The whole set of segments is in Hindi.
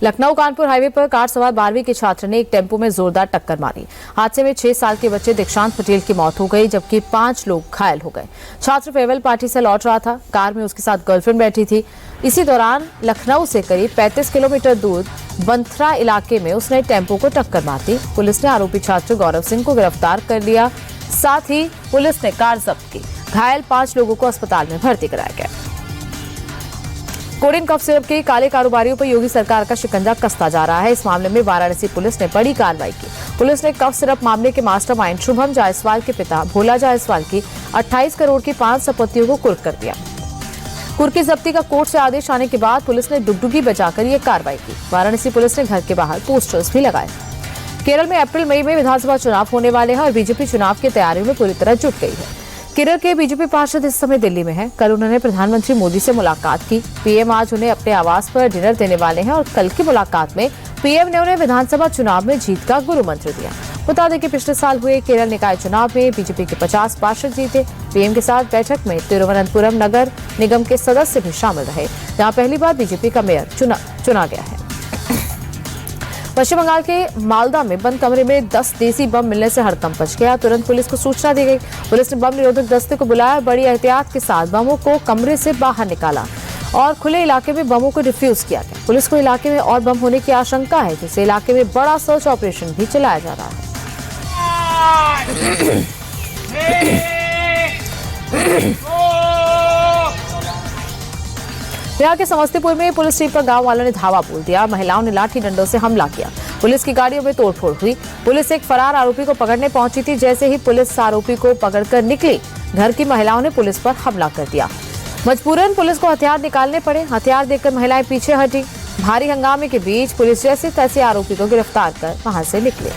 लखनऊ कानपुर हाईवे पर कार सवार 12वीं के छात्र ने एक टेम्पो में जोरदार टक्कर मारी। हादसे में 6 साल के बच्चे दीक्षांत पटेल की मौत हो गई, जबकि 5 लोग घायल हो गए। छात्र फेयरवेल पार्टी से लौट रहा था। कार में उसके साथ गर्लफ्रेंड बैठी थी। इसी दौरान लखनऊ से करीब 35 किलोमीटर दूर बंथरा इलाके में उसने टेम्पो को टक्कर मार दी। पुलिस ने आरोपी छात्र गौरव सिंह को गिरफ्तार कर लिया। साथ ही पुलिस ने कार जब्त की। घायल 5 लोगों को अस्पताल में भर्ती कराया गया। कोडिन कफ सिरप के काले कारोबारियों पर योगी सरकार का शिकंजा कसता जा रहा है। इस मामले में वाराणसी पुलिस ने बड़ी कार्रवाई की। पुलिस ने कफ सिरप मामले के मास्टरमाइंड शुभम जायसवाल के पिता भोला जायसवाल की 28 करोड़ की 5 संपत्तियों को कुर्क कर दिया। कुर्क की जब्ती का कोर्ट से आदेश आने के बाद पुलिस ने डुगडुगी बजाकर यह कार्रवाई की। वाराणसी पुलिस ने घर के बाहर पोस्टर्स भी लगाए। केरल में अप्रैल मई में विधानसभा चुनाव होने वाले हैं और बीजेपी चुनाव की तैयारियों में पूरी तरह जुट गई है। केरल के बीजेपी पार्षद इस समय दिल्ली में हैं। कल उन्होंने प्रधानमंत्री मोदी से मुलाकात की। पीएम आज उन्हें अपने आवास पर डिनर देने वाले हैं और कल की मुलाकात में पीएम ने उन्हें विधानसभा चुनाव में जीत का गुरु मंत्र दिया। बता दें कि पिछले साल हुए केरल निकाय चुनाव में बीजेपी के 50 पार्षद जीते। पीएम के साथ बैठक में तिरुवनंतपुरम नगर निगम के सदस्य भी शामिल रहे, जहाँ पहली बार बीजेपी का मेयर चुना गया है। पश्चिम बंगाल के मालदा में बंद कमरे में 10 देसी बम मिलने से हड़कंप मच गया। तुरंत पुलिस को सूचना दी गई। पुलिस ने बम निरोधक दस्ते को बुलाया। बड़ी एहतियात के साथ बमों को कमरे से बाहर निकाला और खुले इलाके में बमों को डिफ्यूज किया गया। पुलिस को इलाके में और बम होने की आशंका है, जिससे इलाके में बड़ा सर्च ऑपरेशन भी चलाया जा रहा है। बिहार के समस्तीपुर में पुलिस टीम पर गांव वालों ने धावा बोल दिया। महिलाओं ने लाठी डंडों से हमला किया। पुलिस की गाड़ियों में तोड़फोड़ हुई। पुलिस एक फरार आरोपी को पकड़ने पहुंची थी। जैसे ही पुलिस आरोपी को पकड़कर निकली, घर की महिलाओं ने पुलिस पर हमला कर दिया। मजबूरन पुलिस को हथियार निकालने पड़े। हथियार देखकर महिलाएं पीछे हटी। भारी हंगामे के बीच पुलिस जैसे तैसे आरोपी को गिरफ्तार कर वहां से निकले।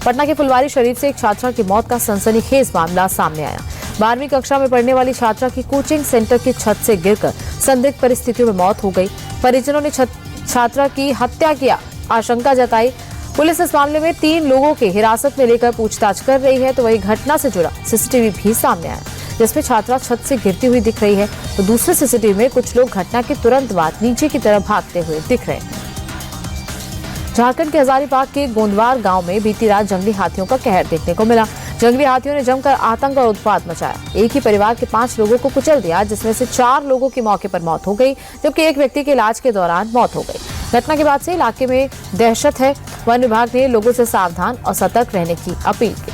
पटना के फुलवारी शरीफ से एक छात्रा की मौत का सनसनीखेज मामला सामने आया। 12वीं कक्षा में पढ़ने वाली छात्रा की कोचिंग सेंटर की छत से गिरकर संदिग्ध परिस्थितियों में मौत हो गई। परिजनों ने छात्रा की हत्या की आशंका जताई। पुलिस इस मामले में 3 लोगों के हिरासत में लेकर पूछताछ कर रही है। तो वही घटना से जुड़ा सीसीटीवी भी सामने आया, जिसमें छात्रा छत से गिरती हुई दिख रही है। तो दूसरे सीसीटीवी में कुछ लोग घटना के तुरंत बाद नीचे की तरफ भागते हुए दिख रहे हैं। झारखंड के हजारीबाग के गोंदवार गांव में बीती रात जंगली हाथियों का कहर देखने को मिला। जंगली हाथियों ने जमकर आतंक और उत्पात मचाया। एक ही परिवार के 5 लोगों को कुचल दिया, जिसमें से 4 लोगों की मौके पर मौत हो गई, जबकि एक व्यक्ति के इलाज के दौरान मौत हो गई। घटना के बाद से इलाके में दहशत है। वन विभाग ने लोगों से सावधान और सतर्क रहने की अपील की।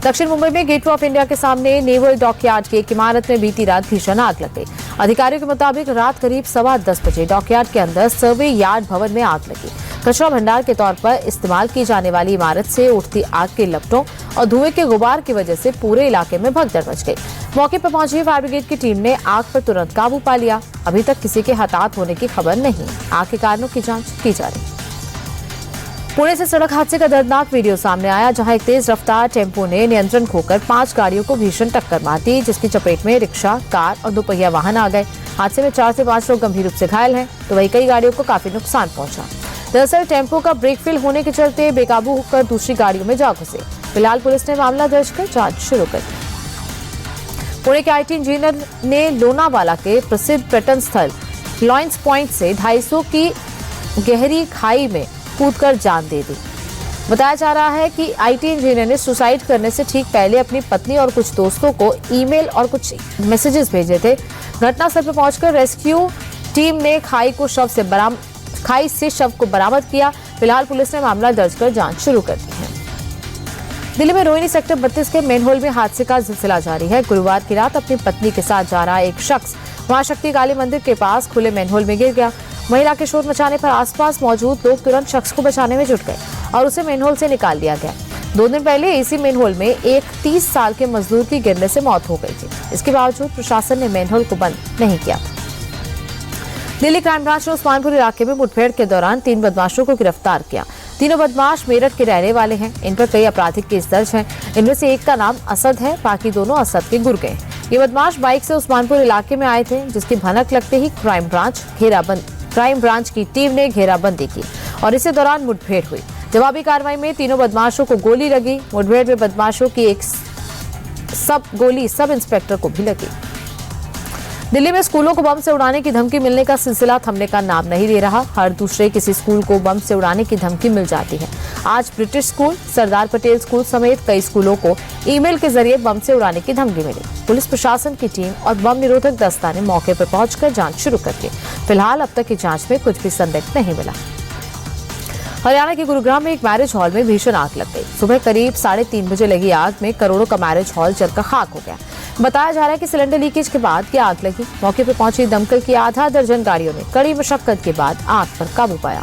दक्षिण मुंबई में गेटवे ऑफ इंडिया के सामने नेवल डॉकयार्ड की एक इमारत में बीती रात भीषण आग लग गई। अधिकारियों के मुताबिक रात करीब 10:15 बजे डॉकयार्ड के अंदर सर्वे यार्ड भवन में आग लगी। कचरा भंडार के तौर पर इस्तेमाल की जाने वाली इमारत से उठती आग के लपटों और धुएं के गुबार की वजह से पूरे इलाके में भगदड़ मच गई। मौके पर पहुंची फायर ब्रिगेड की टीम ने आग पर तुरंत काबू पा लिया। अभी तक किसी के हताहत होने की खबर नहीं। आग के कारणों की जांच की जा रही। पुणे से सड़क हादसे का दर्दनाक वीडियो सामने आया, जहां एक तेज रफ्तार टेम्पो ने नियंत्रण खोकर 5 गाड़ियों को भीषण टक्कर मार दी, जिसकी चपेट में रिक्शा, कार और 2 पहिया वाहन आ गए। हादसे में 4 से 5 लोग गंभीर रूप से घायल हैं, तो वही कई गाड़ियों को काफी नुकसान पहुंचा। दरअसल टेम्पो का ब्रेक फेल होने के चलते बेकाबू होकर दूसरी गाड़ियों में जा घुसे। फिलहाल पुलिस ने मामला दर्ज कर जांच शुरू कर दी। पुणे के आईटी इंजीनियर ने लोनावाला के प्रसिद्ध पर्यटन स्थल लॉयंस पॉइंट से 250 की गहरी खाई में कूदकर जान दे दी। बताया जा रहा है कि आईटी इंजीनियर ने सुसाइड करने से ठीक पहले अपनी पत्नी और कुछ दोस्तों को ईमेल और कुछ मैसेजेस भेजे थे। घटनास्थल पर पहुंचकर रेस्क्यू टीम ने खाई से शव को बरामद किया। फिलहाल पुलिस ने मामला दर्ज कर जांच शुरू कर दी है। दिल्ली में रोहिणी सेक्टर 32 के मेनहोल में हादसे का सिलसिला जारी है। गुरुवार की रात अपनी पत्नी के साथ जा रहा एक शख्स वहां शक्ति काली मंदिर के पास खुले मेनहोल में गिर गया। महिला के शोर मचाने पर आसपास मौजूद लोग तुरंत शख्स को बचाने में जुट गए और उसे मेनहोल से निकाल लिया गया। 2 दिन पहले इसी मेनहोल में एक 30 साल के मजदूर की गिरने से मौत हो गई थी। इसके बावजूद प्रशासन ने मेनहोल को बंद नहीं किया। दिल्ली क्राइम ब्रांच ने उस्मानपुर इलाके में मुठभेड़ के दौरान 3 बदमाशों को गिरफ्तार किया। तीनों बदमाश मेरठ के रहने वाले हैं। इन पर कई आपराधिक केस दर्ज हैं। इनमें से एक का नाम असद है, बाकी दोनों असद के गुर्गे हैं। ये बदमाश बाइक से उस्मानपुर इलाके में आए थे, जिसकी भनक लगते ही क्राइम ब्रांच की टीम ने घेराबंदी की और इसी दौरान मुठभेड़ हुई। जवाबी कार्रवाई में तीनों बदमाशों को गोली लगी। मुठभेड़ में बदमाशों की एक गोली सब इंस्पेक्टर को भी लगी। दिल्ली में स्कूलों को बम से उड़ाने की धमकी मिलने का सिलसिला थमने का नाम नहीं ले रहा। हर दूसरे किसी स्कूल को बम से उड़ाने की धमकी मिल जाती है। आज British school, Sardar Patel school समेत कई स्कूलों को ईमेल के जरिए बम से उड़ाने की धमकी मिली। पुलिस प्रशासन की टीम और बम निरोधक दस्ता ने मौके पर पहुंचकर जांच शुरू कर दी। फिलहाल अब तक की जांच में कुछ भी संदिग्ध नहीं मिला। हरियाणा के गुरुग्राम में एक मैरिज हॉल में भीषण आग लग गई। सुबह करीब 3:30 बजे लगी आग में करोड़ों का मैरिज हॉल जलकर खाक हो गया। बताया जा रहा है कि सिलेंडर लीकेज के बाद ये आग लगी। मौके पर पहुंची दमकल की आधा दर्जन गाड़ियों ने कड़ी मशक्कत के बाद आग पर काबू पाया।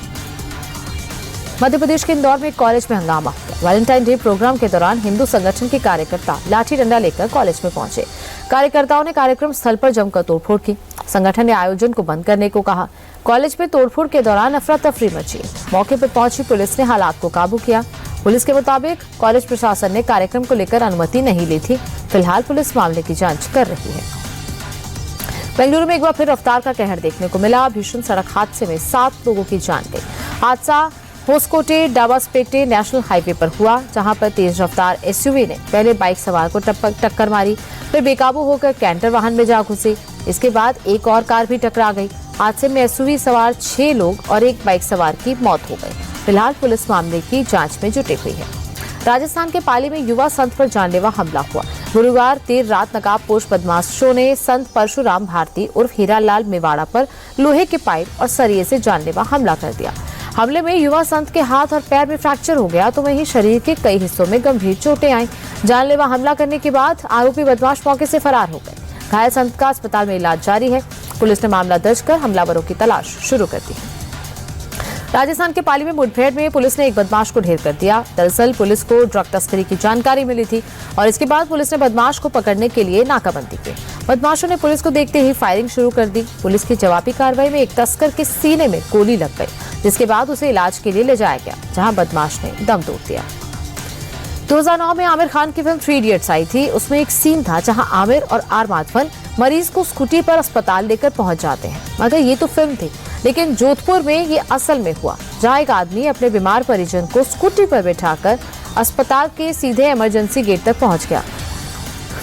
मध्य प्रदेश के इंदौर में एक कॉलेज में हंगामा हो गया। वैलेंटाइन डे प्रोग्राम के दौरान हिंदू संगठन के कार्यकर्ता लाठी डंडा लेकर कॉलेज में पहुंचे। कार्यकर्ताओं ने कार्यक्रम स्थल पर जमकर तोड़फोड़ की। संगठन ने आयोजन को बंद करने को कहा। कॉलेज में तोड़फोड़ के दौरान अफरा तफरी मची। मौके पर पहुंची पुलिस ने हालात को काबू किया। पुलिस के मुताबिक कॉलेज प्रशासन ने कार्यक्रम को लेकर अनुमति नहीं ली थी। फिलहाल पुलिस मामले की जांच कर रही है। बेंगलुरु में एक बार फिर रफ्तार का कहर देखने को मिला। भीषण सड़क हादसे में 7 लोगों की जान गई। हादसा होसकोटे डाबासपेटे नेशनल हाईवे पर हुआ, जहां पर तेज रफ्तार एसयूवी ने पहले बाइक सवार को टक्कर मारी, फिर बेकाबू होकर कैंटर वाहन में जा घुसी। इसके बाद एक और कार भी टकरा गई। हादसे में एसयूवी सवार 6 लोग और एक बाइक सवार की मौत हो गई। फिलहाल पुलिस मामले की जांच में जुटी हुई है। राजस्थान के पाली में युवा संत पर जानलेवा हमला हुआ। गुरुवार देर रात नकाबपोश बदमाशों ने संत परशुराम भारती उर्फ हीरालाल मेवाड़ा पर लोहे के पाइप और सरिये से जानलेवा हमला कर दिया। हमले में युवा संत के हाथ और पैर में फ्रैक्चर हो गया, तो वहीं शरीर के कई हिस्सों में गंभीर चोटें आईं। जानलेवा हमला करने के बाद आरोपी बदमाश मौके से फरार हो गए। घायल संत का अस्पताल में इलाज जारी है। पुलिस ने मामला दर्ज कर हमलावरों की तलाश शुरू कर दी है। राजस्थान के पाली में मुठभेड़ में पुलिस ने एक बदमाश को ढेर कर दिया। दरअसल पुलिस को ड्रग तस्करी की जानकारी मिली थी और इसके बाद पुलिस ने बदमाश को पकड़ने के लिए नाकाबंदी की। बदमाशों ने पुलिस को देखते ही फायरिंग शुरू कर दी। पुलिस की जवाबी कार्रवाई में एक तस्कर के सीने में गोली लग गई, जिसके बाद उसे इलाज के लिए ले जाया गया, जहां बदमाश ने दम तोड़ दिया। 2009 में आमिर खान की फिल्म 3 इडियट्स आई थी। उसमें एक सीन था जहां आमिर और आर माधवन मरीज को स्कूटी पर अस्पताल लेकर पहुंच जाते हैं। मगर ये तो फिल्म थी, लेकिन जोधपुर में ये असल में हुआ, जहां एक आदमी अपने बीमार परिजन को स्कूटी पर बिठाकर अस्पताल के सीधे इमरजेंसी गेट तक पहुंच गया।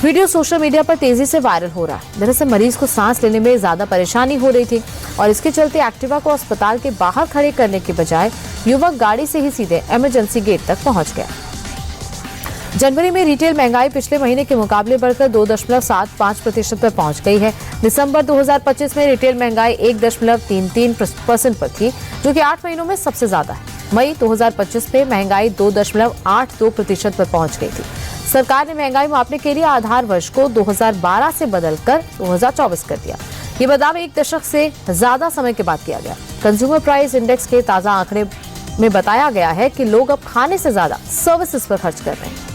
वीडियो सोशल मीडिया पर तेजी से वायरल हो रहा है। दरअसल मरीज को सांस लेने में ज्यादा परेशानी हो रही थी और इसके चलते एक्टिवा को अस्पताल के बाहर खड़े करने के बजाय युवक गाड़ी से ही सीधे इमरजेंसी गेट तक पहुंच गया। जनवरी में रिटेल महंगाई पिछले महीने के मुकाबले बढ़कर 2.75% पर पहुंच गई है। दिसंबर 2025 में रिटेल महंगाई 1.33% पर थी, जो कि 8 महीनों में सबसे ज्यादा है। मई 2025 में महंगाई 2.82% पर पहुंच गई थी। सरकार ने महंगाई मापने के लिए आधार वर्ष को 2012 से बदलकर 2024 कर दिया। ये बदलाव 1 दशक से ज्यादा समय के बाद किया गया। कंज्यूमर प्राइस इंडेक्स के ताजा आंकड़े में बताया गया है कि लोग अब खाने से ज्यादा सर्विसेज पर खर्च कर रहे हैं।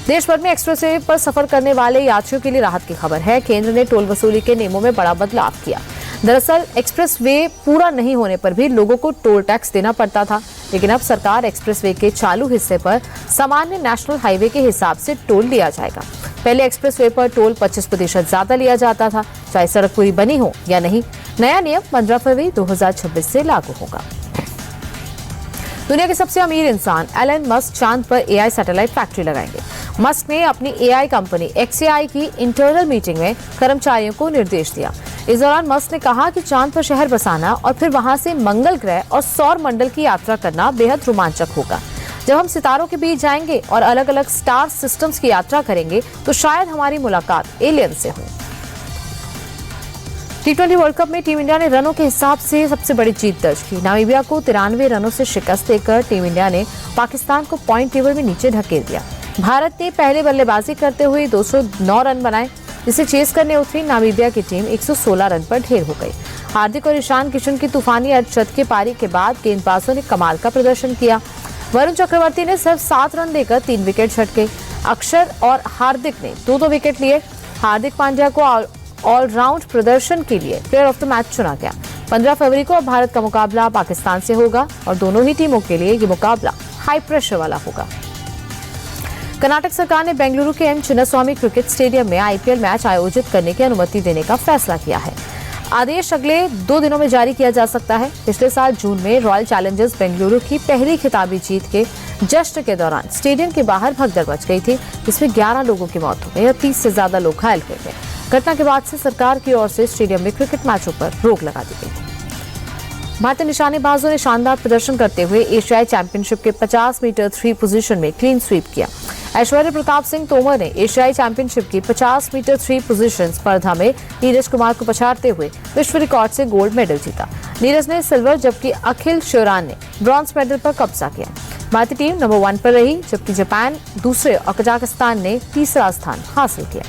देश भर में एक्सप्रेसवे पर सफर करने वाले यात्रियों के लिए राहत की खबर है। केंद्र ने टोल वसूली के नियमों में बड़ा बदलाव किया। दरअसल एक्सप्रेसवे पूरा नहीं होने पर भी लोगों को टोल टैक्स देना पड़ता था, लेकिन अब सरकार एक्सप्रेसवे के चालू हिस्से पर सामान्य नेशनल हाईवे के हिसाब से टोल लिया जाएगा। पहले एक्सप्रेसवे पर टोल 25% ज्यादा लिया जाता था, चाहे सड़क पूरी बनी हो या नहीं। नया नियम 15 फरवरी 2026 से लागू होगा। दुनिया के सबसे अमीर इंसान एलन मस्क चांद पर एआई सैटेलाइट फैक्ट्री लगाएंगे। मस्क ने अपनी एआई कंपनी XAI की इंटरनल मीटिंग में कर्मचारियों को निर्देश दिया। इस दौरान मस्क ने कहा कि चांद पर शहर बसाना और फिर वहां से मंगल ग्रह और सौर मंडल की यात्रा करना बेहद रोमांचक होगा। जब हम सितारों के बीच जाएंगे और अलग अलग स्टार सिस्टम्स की यात्रा करेंगे, तो शायद हमारी मुलाकात एलियन से हो। T20 वर्ल्ड कप में टीम इंडिया ने रनों के हिसाब से सबसे बड़ी जीत दर्ज की। नामीबिया को 93 रनों से शिकस्त देकर टीम इंडिया ने पाकिस्तान को पॉइंट टेबल में नीचे धकेल दिया। भारत ने पहले बल्लेबाजी करते हुए 209 रन बनाए, जिसे चेस करने उतरी नामीबिया की टीम 116 रन पर ढेर हो गई। हार्दिक और ईशान किशन की तूफानी अर्धशतकीय के पारी के बाद गेंदबाजों ने कमाल का प्रदर्शन किया। वरुण चक्रवर्ती ने सिर्फ 7 रन देकर 3 विकेट झटके। अक्षर और हार्दिक ने 2-2 विकेट लिए। हार्दिक पांड्या को ऑलराउंड प्रदर्शन के लिए प्लेयर ऑफ द मैच चुना गया। 15 फरवरी को अब भारत का मुकाबला पाकिस्तान से होगा और दोनों ही टीमों के लिए ये मुकाबला हाई प्रेशर वाला होगा। कर्नाटक सरकार ने बेंगलुरु के एम चिन्नास्वामी क्रिकेट स्टेडियम में IPL मैच आयोजित करने की अनुमति देने का फैसला किया है। आदेश अगले 2 दिनों में जारी किया जा सकता है। पिछले साल जून में रॉयल चैलेंजर्स बेंगलुरु की पहली खिताबी जीत के जश्न के दौरान स्टेडियम के बाहर भगदड़ मच गई थी, जिसमें 11 लोगों की मौत हो गई और 30 से ज्यादा लोग घायल हुए थे। घटना के बाद से सरकार की ओर से स्टेडियम में क्रिकेट मैचों पर रोक लगा दी गई। भारतीय निशानेबाजों ने शानदार प्रदर्शन करते हुए एशियाई चैंपियनशिप के 50 मीटर 3 पोजीशन में क्लीन स्वीप किया। ऐश्वर्य प्रताप सिंह तोमर ने एशियाई चैंपियनशिप की 50 मीटर 3 पोजीशन स्पर्धा में नीरज कुमार को पछाड़ते हुए विश्व रिकॉर्ड से गोल्ड मेडल जीता। नीरज ने सिल्वर जबकि अखिल शिवरान ने ब्रॉन्ज मेडल पर कब्जा किया। भारतीय टीम नंबर 1 पर रही, जबकि जापान दूसरे और कजाकिस्तान ने तीसरा स्थान हासिल किया।